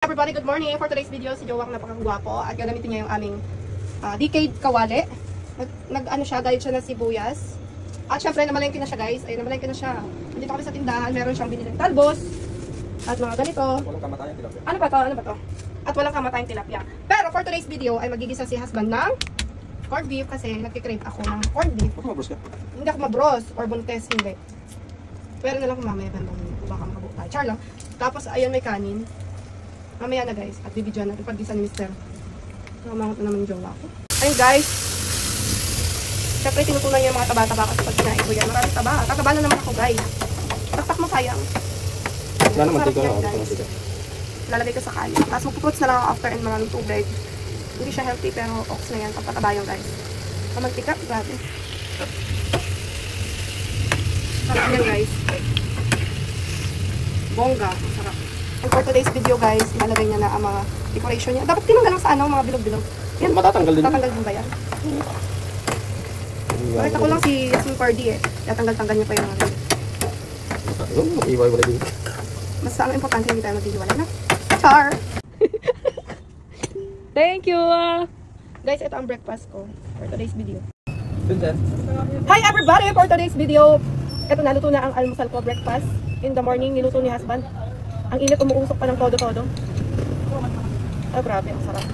Everybody, good morning. For today's video, si Jowak napakagwapo at gagamitin niya yung aming decayed kawali. Nag-ano siya, guide siya na sibuyas. At syempre, namalengke na siya, guys. Ayun, namalengke na siya. Nandito kami sa tindahan, meron siyang binili ng talbos. At mga ganito. Walang kamatayang tilapia. Ano ba to? Ano ba to? At walang kamatayang tilapia. Pero for today's video, ay magigisa si husband ng corned beef kasi nagkikrave ako ng corned beef. Baka mabros ka? Hindi ako mabros or buntes, hindi. Pero na lang kung mamaya bandang baka makabuo tayo. Char lang. Tapos, ayun, may kanin. Mamaya na guys, at bibidyoan natin pag-gisa ni Mr. Nakamangot na naman yung jowa ko. Ayun guys, syempre tinutunan niya yung mga taba-taba kasi pag kinain ko yan. Maraming taba. Tataba na naman ako guys. Taktak mo sayang. Wala naman tiga na. Lalagay ko sa kanin. Tapos magpuputs na lang ako after and maraming tubig. Hindi siya healthy pero ox na yan. Kapataba yung guys. Kamantika, grabe. Sarap yan guys. Bongga, masarap. And for today's video guys, ilalagay niya na ang mga decoration niya. Dapat tinanggal lang sa ano, mga bilog-bilog. Yan, Matatanggal din. tatanggal din ba yan? Bakit ako lang si Yasmin Pardy eh. Tatanggal-tanggal niya pa yung mga Iiway-walay din. basta ang importante hindi tayo maghihiwalay na. Char! Thank you! Guys, ito ang breakfast ko for today's video. Hi everybody! For today's video, ito naluto na ang almusal ko, breakfast. In the morning, niluto ni husband. Ang init, umuusok pa ng todo-todo. Ah, grabe, ang sarap.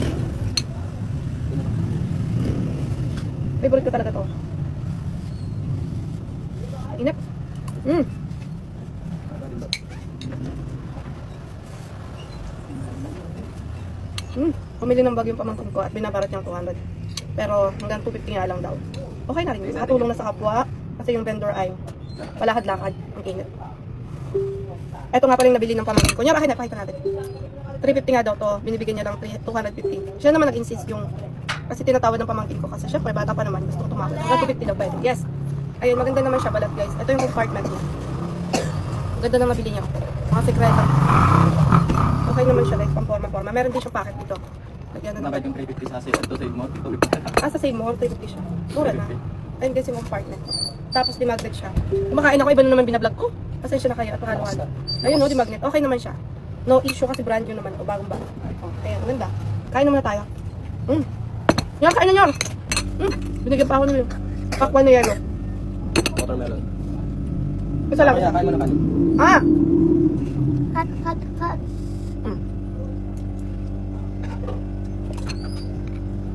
Favorite ko talaga to. Init. Pumili ng bag yung pamangkin ko at binabarat niyang 200. Pero hanggang 250 nga lang daw. Okay na rin. Nakatulong na sa kapwa kasi yung vendor ay palakad-lakad. Ang init. Ito nga pala yung nabili ng pamangkin ko. Nya, bakit napakita natin? 350 nga daw to. Binibigyan niya lang 250. Siya naman nag-insist yung kasi tinatawad ng pamangkin ko kasi syempre bata pa naman. Gusto kong tumakot. Hanggang 250 daw pwede. Yes. Ayun, maganda naman siya balat guys. Ito yung compartment niya. Ganda na nabili niya. Mga sekreto. Okay naman siya guys. Pang-forma-forma. Meron din siyang packet dito. Lagyan na Nakait yung 350 sa save mo. sa save mo, 350 siya. Mura na. Ayun guys yung compartment. Tapos dimagnet siya. Kumakain ako, iba na naman binablog ko. Pasensya na kayo at mahalo-halo. Ayun no, dimagnet. Okay naman siya. No issue kasi brand new naman. O bagong bago. Ayan, maganda. Kain naman na tayo. Yan, kain na nyo. Binigyan pa ako ng pakwan na yelo. Watermelon. Isa lang. Kaya, kain mo na kanin. Ah! Cut.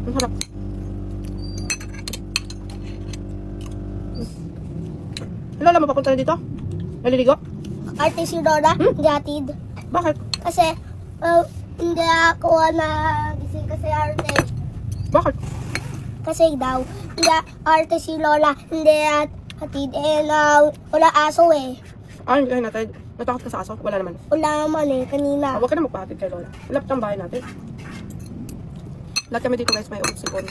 Ang sarap. Lola mo papunta na dito? Naliligo? Arte si Lola, hindi atid. Bakit? Kasi, hindi ako na gising kasi arte. Bakit? Kasi daw, hindi arte si Lola, hindi atid. Wala aso eh. Ah, hindi kayo natin. Natakot ka sa aso? Wala naman. Wala naman eh, kanina. Huwag ka na magpahatid kay Lola. Malapit ang bahay natin. Lahat kami dito guys may ulit sipon.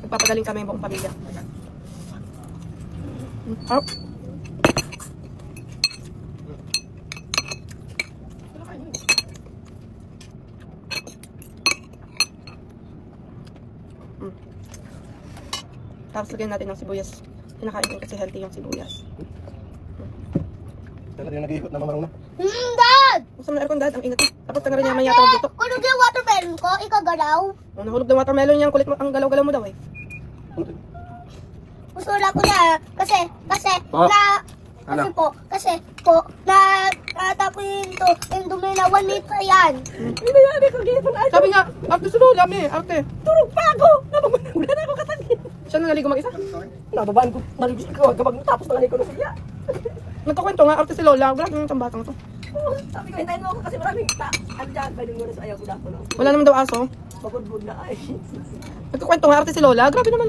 Nagpapagaling kami yung buong pamilya. Harap. Tapos lagyan natin ng sibuyas. Kinakain ko kasi healthy yung sibuyas. Dala din nag-iikot na mamarong na. Dad! Gusto mo na aircon dad? Ang init eh. Tapos ka na rin yaman yata dito. Kulog yung watermelon ko, ikaw galaw. Nahulog ng watermelon yan. Kulit mo. Ang galaw-galaw mo daw eh. Gusto lang ko na, kasi Oh. kasi po, natapin to, yung dumi na 1 meter yan. Hindi na yan. Sabi nga, arte si Lola me. Arte. Turog pa ako! Wala na ako katagin. Siya na naligo mag-isa. Nababaan ko, nalibig ko, kapag natapos na ko na siya. Nagkakwento nga, arte si Lola. Wala kang itong batang to. Sabi ko, hintayin mo ako kasi maraming andyan, pwede mo na sa ayaw ko na ako. Wala naman daw aso. Pagod na ay. Nagkakwento nga, arte si Lola. Grabe naman.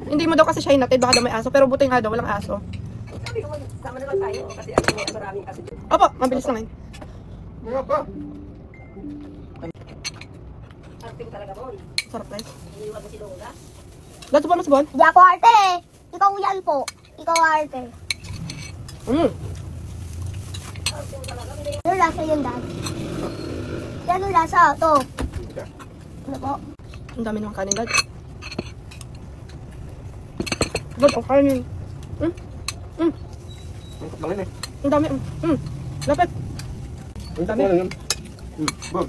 Hindi mo daw kasi siya hinatid. Baka daw may aso. Pero buti nga daw, walang aso. Sabi ko, sama naman tayo kasi maraming aso dyan. Opo, mabilis na ngayon. Mga pa. Arte ko talaga mo. Sarap guys. Iniwan mo si Lola. Dad, subuan mo si Bon? Hindi ako arte eh. Ikaw yan po. Ikaw arte. Ano lasa yun, Dad? Ano lasa? Ito. Ano po? Ang dami ng kanin, Dad. Dad, ang kanin. Ang lang yun eh. Ang dami. Lapit. Ang dami lang yun. Bob.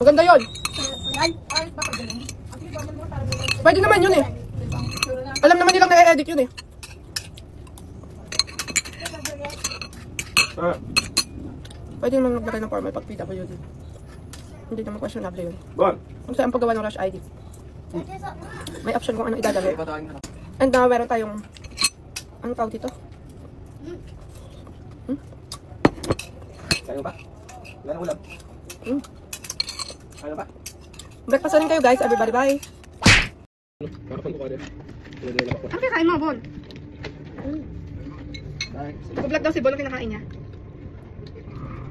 Maganda yun. Pwede naman yun eh. Alam naman nilang na-edit yun eh. Ah, Pwede naman maglagay ng formal pag PWD. Hindi naman questionable yun. Bon. Kung saan paggawa ng Rush ID. May option kung ano idadagay. And now, meron tayong ano tawag dito? Kaya ba? Wala na ulam. Kaya ba? Breakfast na rin kayo guys. Everybody bye. Kakapan ko ka rin. Ano kaya kain mo, Bon? Mag-vlog daw si Bon ang kinakain niya.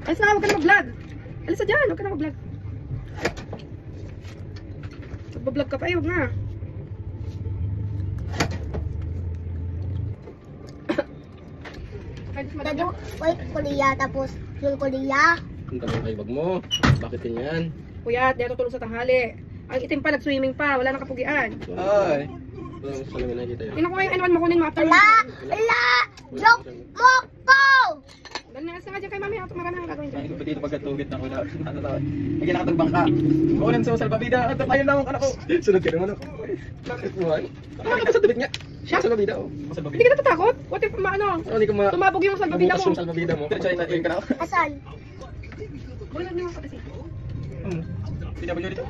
Alis na, huwag ka na mag-vlog. Alis na dyan, huwag ka na mag-vlog. Mag-vlog ka pa, huwag na. Dado, wait, Korea, tapos yung Korea. Ang tagal kayo bag mo. Bakit ganyan? Kuya, di ako tulong sa tanghali. Ang itim pa, nag-swimming pa, wala nang kapugian. Ay. Wala mo sa lamin nakikita yun. Tingnan ko yung N1 makunin mo after. Ala! Joke mo ko! Dali na, nga dyan kay mami, marami ang gagawin dyan. Ay, ko dito pagkatugit na ko na. Ano tawag? Ay, kinakatagbang ka. Kukunin sa salbabida. At kayo lang ang anak ko. Sunod ka naman ako. Bakit mo ay? Nakakita sa dubit niya. Siya sa salbabida, oh. Hindi ka natatakot? What if maano? Hindi ko ma... Tumabog yung salbabida mo. Yung salbabida mo. Diretso ay natin ka na ako. Asan? Bulan niyo kasi. Pinabayo dito.